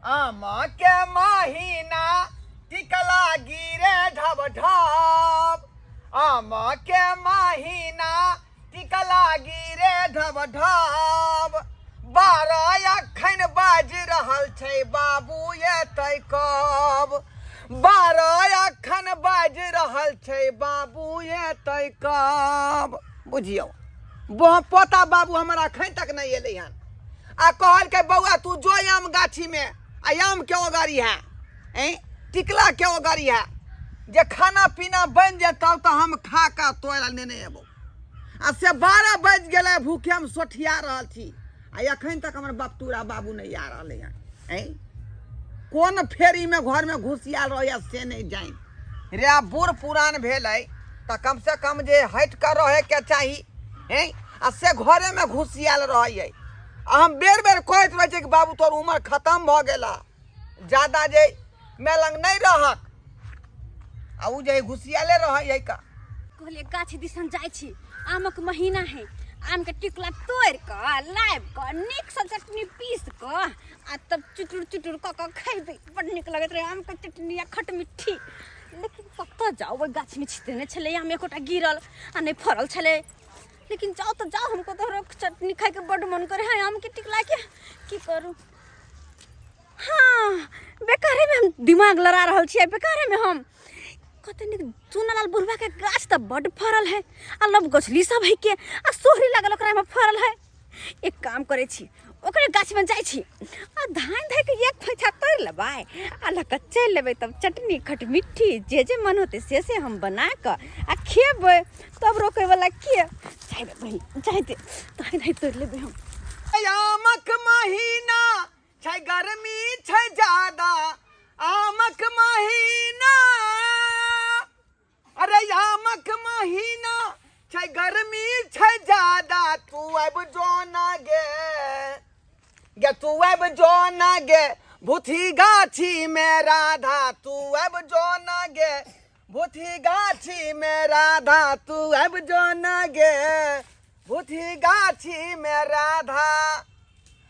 आम के महीना टिकला गिरे ढब ढब। आम के महीना टिकला गिरे ढब ढब। 12 अखन बाज रहल छै बाबू एतै कब। 12 अखन बाज रहल छै बाबू एतै कब। बुझियौ पोता बाबू हमारा अखन तक नहीं एलै हन। आ कहल के बउआ तू जो आम गाछी में आम के ओगारी है टिकला के ओगारी है जे खाना पीना बन जेतौ तो हम खा का तोरा नेने एबो। आ से 12 बज गए भूखे हम सोठिया रहल छी आ अखन तक हमर बपतूरा बाबू नहीं आ रहे हैं। कौन फेरी में घर में घुसियाल रहे से नहीं जान रे। बूढ़ पुरान भेल तो कम से कम जे हट कर रहे के चाहिए आ से घरे में घुसियाल रहे। हम बेर बेर कहत रहे कि बाबू तोर उम्र खत्म भ गेला ज्यादा जे मेलंग नहीं रहक आ उ जे घुसियाले रहे का। कहलिए गाछ दिसन जाय छी आमक महीना है आम के टिकला तोड़ क लाइब क नीक से चटनी पीस क आ तब चुटुर चुटुर क खैबे। बड़ नीक लगत रहे आम के चटनी आ खट मिट्ठी। लेकिन कत जाओ वो गाछ में छितने छले आम एकोटा गिरल आ नहीं फरल छले। लेकिन जाओ तो जाओ हमको तो चटनी खाए के बड़ मन करे है आम के टिकला के की करूं। हाँ बेकारे में हम दिमाग लड़ा रहल छियै बेकारे में हम कते निक चुनालाल बुढ़वा के गाछ त बड़ फरल है आ लब गछली सब है के आ सोहरी लागल ओकरा में फरल है। एक काम करे छी ओकरे गाछ में जाय छी आ धान धै के एक फैछा तोड़ लेबै आ लक चल लेबै तब चटनी खट मिट्ठी जे मन होते से हम बना क आ खेबै तब रोके वाला के जाइबे बहिन जाइते धान धै तोड़ लेबै हम। आमक महीना छै गर्मी छै ज्यादा आमक महीना। अरे आमक महीना छै गर्मी छै ज्यादा तू अब जो ना गे तू अब जो ना गे भूथी गाछी में राधा तू अब जो ना गे भूथी गाछी में राधा तू अब जो ना गे भूथी गाछी में राधा।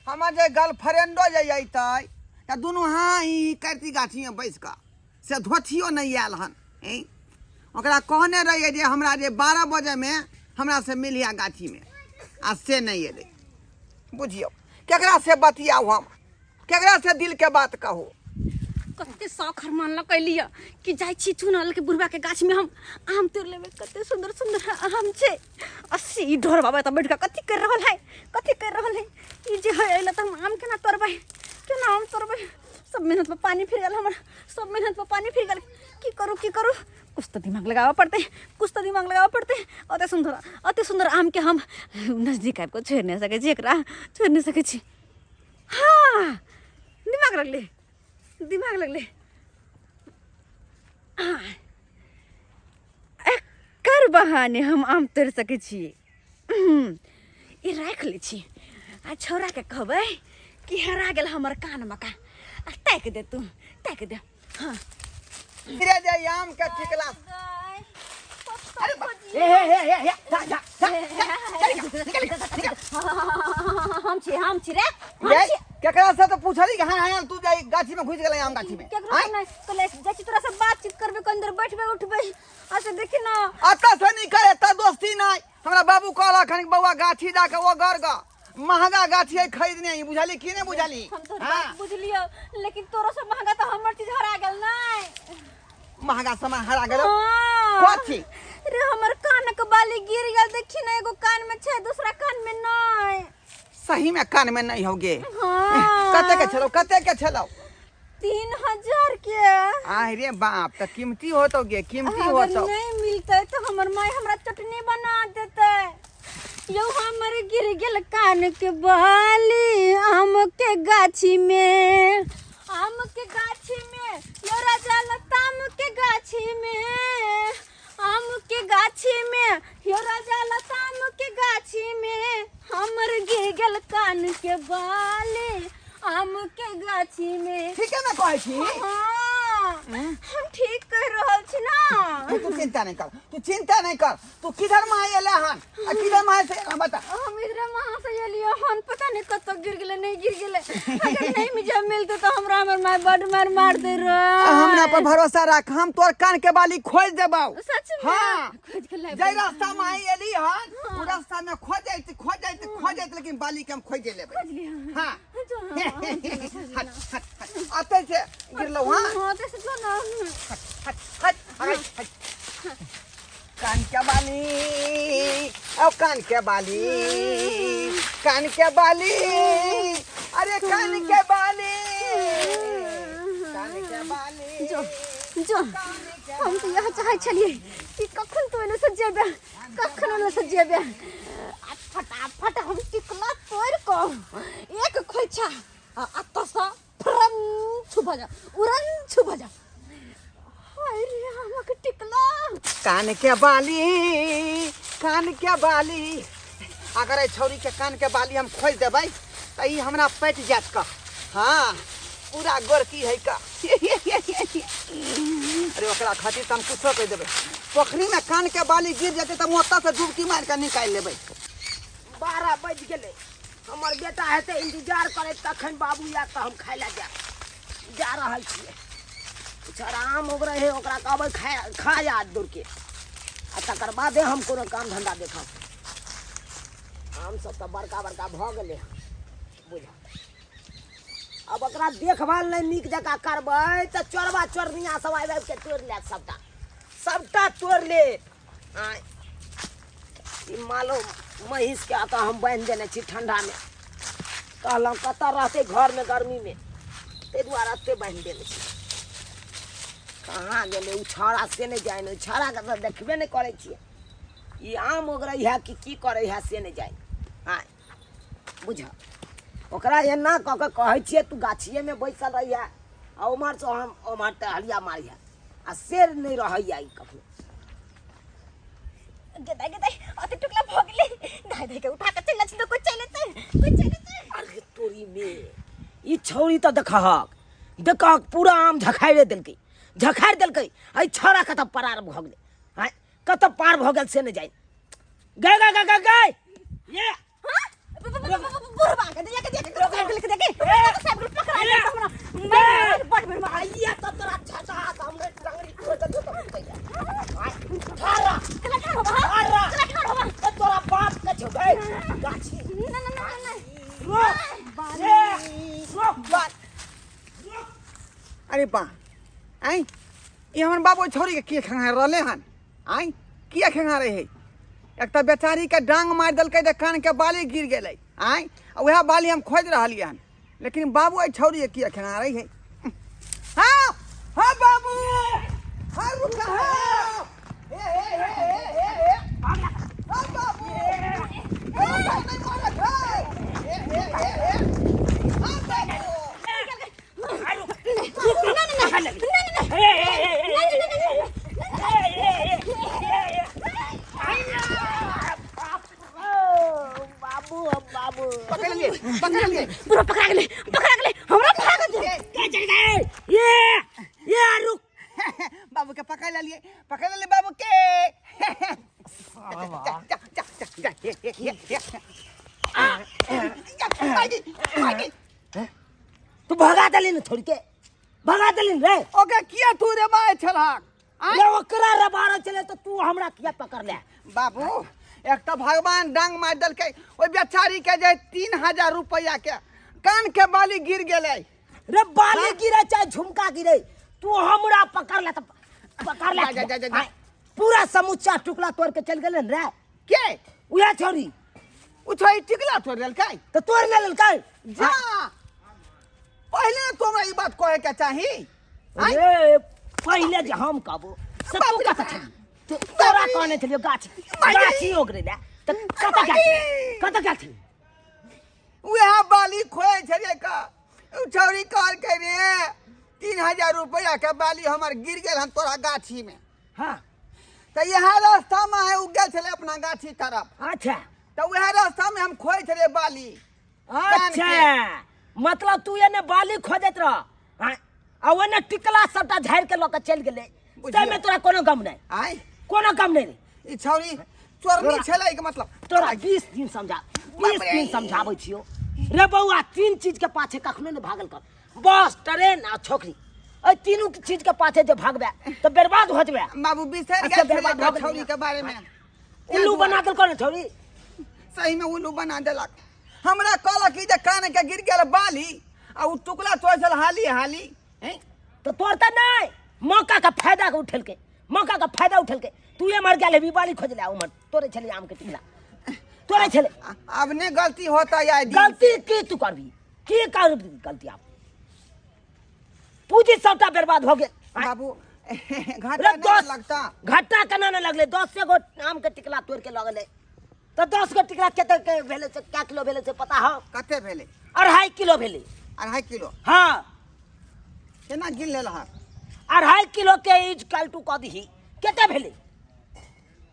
हमार जे गर्लफ्रेंडो जे अतै त दुनू हाँ ही करती गाछी में बैस का से धोथियो नहीं आयल हन। ओकरा कहने रहिए जे हमरा जे 12 बजे में हमरा से मिलिया गाछी में आ से नहीं एले। बुझियो केकरा से बतियाऊ हम केकरा से दिल के बात कहू। कते शौख मन ल कैलिया कि जाय छी चुनाल के बुढ़वा के गाछ में हम आम तोड़ लेबे। कते सुंदर सुंदर आम छे 80 ढोर बाबा त बैठ के कथि कर रहल है ई जे है एला त हम आम केना तोड़बै केना आम तोड़बै। सब मेहनत में पानी फिर गेल हमर सब मेहनत में पानी फिर गेल की करू कुछ तो दिमाग लगावा पड़ते। अते सुंदर आम के हम नजदीक आबि के छोड़ नहीं सके छी एकरा छोड़ नहीं सके छी। हाँ दिमाग लगले एकर बहाने हम आम तोड़ सके छी। ई राख ले छी आ छोरा के कहबै कि हरा गेल हमर कान मका आ ताक दे। हाँ धीरे जे आम के टिकला अरे हम छी रे केकरा से तो पूछली कि हां तू जाई गाछी में घुस गेलै आम गाछी में केकरा नहीं तो ले जाची तोरा से बातचीत करबे के अंदर बैठबे उठबे अच्छा देखी ना अता से नहीं करे त दोस्ती नहीं। हमरा बाबू कहला खन बउआ गाछी जा के वो गरगा महंगा गाछी है खरीदने ही बुझाली कि नहीं बुझाली। हम तो बात बुझलियो लेकिन तोरा से महंगा तो हमर चीज हरा गेल नहीं। महंगा सामान हरा गेल कथी रे हमर कान के बाली गिर गेल देखी ना एगो कान में छे दूसरा कान में नहीं। सही में कान में नहीं होगे। हाँ। कते के छलो 3000 के। आय रे बाप त कीमती होतोगे कीमती होतो। अगर नहीं मिलते तो हमर माई हमरा चटनी बना देते। यो हमर गिर गेल कान के बाली आम के गाछी में यो राजा लताम के गाछी में आम के गाछी में यो राजा लताम के गाछी में हमर गिर गेल कान के बाली आम के गाछी में। ठीक है ना कहै छी। हाँ हम ठीक कर रहल छी ना। तू चिंता नहीं कर, तू चिंता नहीं कर। तू किधर माँ एले हन आ किधर माँ से बता। हम इधर वहां से एलियो हन, पता नहीं कत गिर गेले नहीं गिर गेले। अगर नहीं मुझे मिलते तो हमरा हमर माय बड मार दे रे। हमरा पर भरोसा रख, हम तोर कान के बाली खोज देबौ। सच में? हाँ, खोज के ले जय रास्ता में एली हन, उ रास्ता में खोज जाइत लेकिन बाली के हम खोज लेबै। खोज लिया। हाँ आते से गिरलो। हाँ हां तो से ना। हट कान के बाली, ओ कान के बाली, कान के बाली, अरे कान के बाली, कान के बाली। जो हम तो यहाँ चाहे चलिए कि कखन तो एने से जेबे, कखन एने से जेबे। फटाफट हम टिकला तोड़ को एक खोइछा अतसा फ्रम छुपा जा, उड़न छुपा जा। हाय रे हमक टिकला कान के बाली, कान के बाली। अगर ए छौरी के कान के बाली हम खोज देबै त ई हमरा पट जात का। हाँ पूरा गोरकी है का। अरे ओकरा खातिर हम कुछो कह देबै। पोखरी में कान के बाली गिर जाते त मोता से डुबकी मार के निकाल लेबै। 12 बज गेले, हमर बेटा हेते इंतजार करे तखन बाबू या के हम खाय ला जा रहल छियै। कुछ आराम हो रहे ओकरा कहबै खा जा दूर के, आ तकर बादे हम कोनो काम धंधा देखब। हम सब तो बड़का भ गेले बुझ। अब ओकरा देखभाल नहीं नीक जकाँ करबै त चोरबा चोरनिया सब आबि के तोड़ ले, सबटा तोड़ ले। ई मालो महिष के आता हम बांध देने छी ठंडा में, कहलहुँ कतऽ रहते घर में गर्मी में, ताहि दुआरे एते बांध देने छी। कहाँ गेले उ छौड़ा से नहीं जाए, उ छौड़ा के तो देखबे नहीं करे छियै। ई आम ओगरै है कि की करे है से नहीं जाए। हाँ बुझ, ओकरा एना कऽ के कहै छियै तू गाछिए में बैसल रही है, आ उम्हर से हम उम्हर टहलिया मारी है, आ शेर नहीं रहैया ई कखनो। गदाई अते टुकला भ गेले, दाई के उठा के चल छी तो कोई चले। अरे तोरी में ई छौरी तो देखक पूरा आम झखाड़े देलकै, आई छौरा कतऽ पार भ गेलै। हाँ कतऽ पार भ गेल से नहीं जाए। गए ये बुढ़बा के देखे सब पकड़ा ले हमरा बड़ मेरे मार ये तो तोरा छाता हमरे टंगरी को तो थारा तोरा बाप के छौ गए गाछी रोक। अरे बा आई ये हमर बाबू छौरी के खंगा रहले हन। आई किया खंगा रहे है? एक तो बेचारी के डांग मार दलकै त कान के बाली गिर गेलै। आई वह बाली हम खोज रहलिए हन, लेकिन बाबू ए छौरी के किया खंगा रही है? हाँ हाँ बाबू, हाँ रुका हाँ बाबू, नहीं मारत बाबू पकड़ लिए पूरा पकड़ा गेले हमरा भाग दे। क्या चल गए ये रुक। बाबू के पकड़ लिए बाबू के। तू भगा दली न छोड़ के, भगा दली रे। ओके किया तू रे माय छलक? रे ओकरा रे बारह चले तो तू हमरा किया पकड़ ले? बाबू एक तो भगवान डांग मार दलकै, ओइ बेचारी के जे 3000 रुपया के कान के बाली गिर गेलै। रे बाली गिरे चाहे झुमका गिरे, तू हमरा पकड़ ले तो पकड़ ले। जा। पूरा समूचा टुकड़ा तोड़ के चल गेलन रे। के उहे छोरी उ छोई टिकला तोड़ देलकै तो तोड़ ले ललकै। जा पहले तोरा ई बात कहे के चाही। अरे पहले जे हम कहबो से तू कत छली, तोरा कहने छलियो गाछी ओगरे ले त कत गेल छली? वह बाली खोए छलिए का उ छौरी कहल के रे 3000 रुपया के बाली हमर गिर गेल हन तोरा गाछी में। हाँ तो यह रास्ता में है उ गेल छले अपना गाछी तरफ, अच्छा तो वह रास्ता में हम खोए छले बाली। अच्छा मतलब तू एने बाली खोजत रह, आ ओने टिकला सबटा झाड़ के लक चल गेले तै में तोरा कोनो गम नहीं आय कोनो गम नहीं रे ई छौरी चोरनी छलै के मतलब तोरा 20 दिन समझा 20 दिन समझाबै छियो रे बौआ 3 चीज के पाछे कखनो नहीं भागल कर बस ट्रेन आ छोकरी ए तीनों की चीज के पाछे जे भागबे तो बर्बाद हो जबे बाबू बिसर अच्छा, गेल बर्बाद छलै भऽ गेल। छौरी के बारे में उल्लू बना देल कोन छोरी सही में उल्लू बना देलक हमरा कहलक कि जे कान के गिर गेल बाली आ उ टुकड़ा तोड़ सल हाली हाली हैं तो तोर त नहीं मौका का फायदा के उठल के मौका का फायदा उठल के तू ये मर गेल बाली खोज ले उमर तोरे छले आम के टिकला तोरे छले अब ने गलती होता या गलती की तू करबी की करबी गलती आप पूजी सबटा बर्बाद हो गेल बाबू घाटा रे नहीं दोस्त लगता घाटा केना न लगले 10 गो आम के टिकला तोड़ के लगले तो 10 गो टिकला कते के भेले से क्या किलो भेले से पता हो कते भेले 2.5 किलो भेले 2.5 किलो हाँ केना गिन लेल हा 2.5 किलो के इज काल्टू क दही कते भेले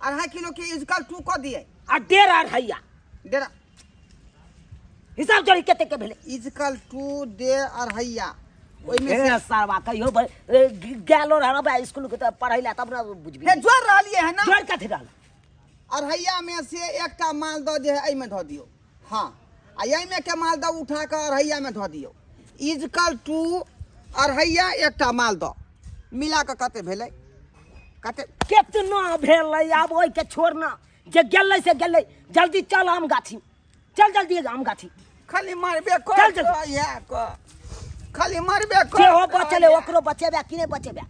2.5 किलो के इजकल टू क दिए आ 1.5 डेरा हिसाब जोड़ी कते के भेले इजकल टू दे अढ़ैया ओइ में ए से सारवा कहियो गेलो रहबा स्कूल के त पढ़ैला तब न बुझबी हे जोड़ रहलिए है ना जोड़ कथि रहल अढ़ैया में से एकटा माल द जे है एहि में ध दियो हां आ एहि में के माल द उठा के अढ़ैया में ध दियो इजकल टू अढ़ैया एकटा माल द मिला के कते भेलै कते कितना भेलै आब ओइ के छोड़ न जे गेलै से गेलै जल्दी चल आम गाछी चल जल्दी आम गाछी खाली मारबे को चल, चल। या को खाली मारबे को जे हो बचले ओकरो बचेबे कि नहीं बचेबे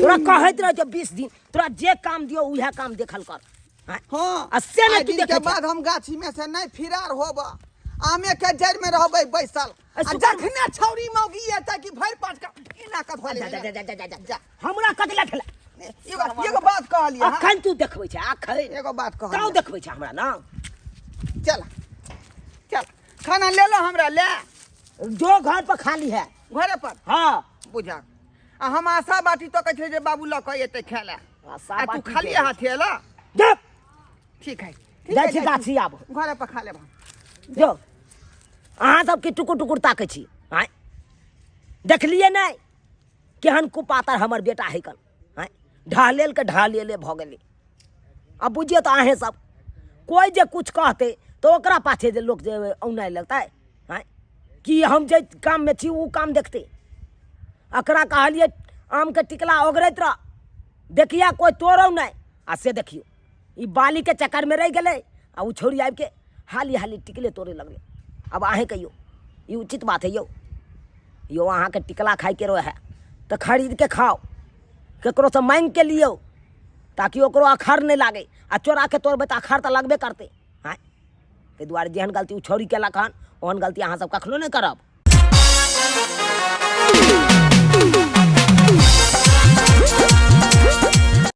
तोरा कहैत रह जो 20 दिन तोरा जे काम दियो उहे काम देखल कर हाँ? हां आ से नहीं आइ तू दिन के देखै बाद हम गाछी में से नहीं फिरार होब आमे के जड़ में रहबै बैसल आ सुपर- जखने छौरी मौगी एता कि भर पाट का इना का धोले जा हमरा कतला ठेला एगो बात कहलिए हां अखन तू देखबै छै अखन एगो बात तू कहलिए देखबै छै हमरा ना चल चल खाना ले लो हमरा ले जो घर पर खाली है घरे पर हाँ बुझा आ हम आशा बाटी तो कहै छै जे बाबू ल के एते खेला आशा आ तू बाटी खाली के- हाथ एला जब ठीक है जाइ छी गाछी आब घरे पर खा लेब जो अहाँ सब के टुकुर टुकुर ताकै छी आय देखलिए नहीं केहन कुपातर हमर बेटा है कल आय ढालेल के ढालेले भ गेलै अब बुझिए तो अहें सब कोई जे कुछ कहते तो ओकरा पाछे जे लोग जे औनाय लगता है आय कि हम जे काम में छी उ काम देखते अकरा कहलिए आम के टिकला ओगरैत रह देखिया कोई तोड़ौ नहीं आ से देखियो ई बाली के चक्कर में रह गेलै आ उ छोड़ी आबि के हाली हाली टिकले तोड़े लगले अब अहें कहियो ई उचित बात है यो अहाँ के टिकला खाई के रहे तो खरीद के खाओ केकरो से मांग के लियो ताकि ओकरो अखर नहीं लागे आ चोरा के तोड़बै तो अखर तो लगबे करते हाँ ताहि दुआरे जेहन गलती उ छोड़ी केलक हन ओहन गलती अहाँ सब कखनो नहीं करब